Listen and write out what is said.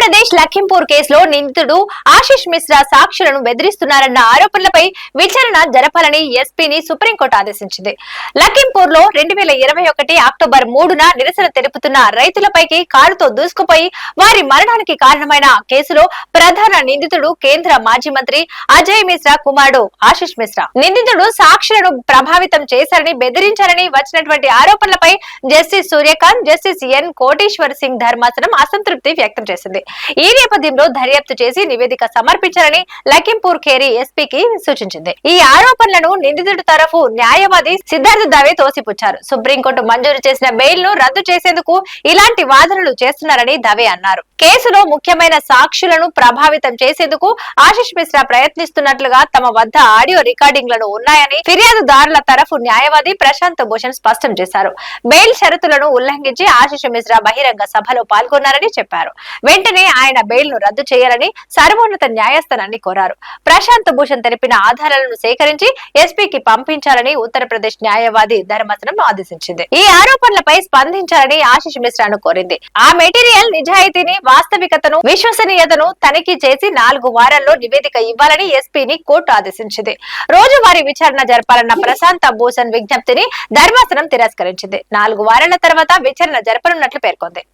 మధ్యప్రదేశ్ లఖింపూర్ కేసులో నిందితుడు ఆశిష్ మిశ్రా సాక్షులను బెదిరిస్తున్నారన్న ఆరోపణలపై విచారణ జరపాలని ఎస్పీని సుప్రీంకోర్టు ఆదేశించింది. లఖింపూర్ లో 2021 అక్టోబర్ 3న నిరసన తెలుపుతున్న రైతులపైకి కారుతో దూసుకుపోయి వారి మరణానికి కారణమైన కేసులో ప్రధాన నిందితుడు కేంద్ర మాజీ మంత్రి అజయ్ మిశ్రా కుమారుడు ఆశిష్ మిశ్రా. నిందితుడు సాక్షులను ప్రభావితం చేశారని బెదిరించారని వచ్చినటువంటి ఆరోపణలపై justice Suryakant, justice N Koteshwar Singh ధర్మాసనం అసంతృప్తి వ్యక్తం చేసింది. ఈ నేపథ్యంలో దర్యాప్తు చేసి నివేదిక సమర్పించాలని లఖింపూర్ ఖేరీ ఎస్పీకి సూచించింది. ఈ ఆరోపణలను నిందితుడి తరఫు న్యాయవాది సిద్ధార్థ దవే తోసిపుచ్చారు. సుప్రీంకోర్టు మంజూరు చేసిన బెయిల్ ను రద్దు చేసేందుకు ఇలాంటి వాదనలు చేస్తున్నారని దవే అన్నారు. కేసులో ముఖ్యమైన సాక్షులను ప్రభావితం చేసేందుకు ఆశిష్ మిశ్రా ప్రయత్నిస్తున్నట్లుగా తమ వద్ద ఆడియో రికార్డింగ్లను ఉన్నాయని ఫిర్యాదుదారుల తరఫు న్యాయవాది ప్రశాంత్ భూషణ్ స్పష్టం చేశారు. బెయిల్ షరతులను ఉల్లంఘించి ఆశిష్ మిశ్రా బహిరంగ సభలో పాల్గొన్నారని చెప్పారు. వెంటనే ఆయన బెయిల్ ను రద్దు చేయాలని సర్వోన్నత న్యాయస్థానాన్ని కోరారు. ప్రశాంత్ భూషణ్ తెలిపిన ఆధారాలను సేకరించి ఎస్పీకి పంపించాలని ఉత్తరప్రదేశ్ న్యాయవాది ధర్మాసనం ఆదేశించింది. ఈ ఆరోపణలపై స్పందించాలని ఆశిష్ మిశ్రాను కోరింది. ఆ మెటీరియల్ నిజాయితీని, వాస్తవికతను, విశ్వసనీయతను తనిఖీ చేసి 4 వారాల్లో నివేదిక ఇవ్వాలని ఎస్పీని కోర్టు ఆదేశించింది. రోజువారీ విచారణ జరపాలన్న ప్రశాంత్ భూషణ్ విజ్ఞప్తిని ధర్మాసనం తిరస్కరించింది. 4 వారాల తర్వాత విచారణ జరపనున్నట్లు పేర్కొంది.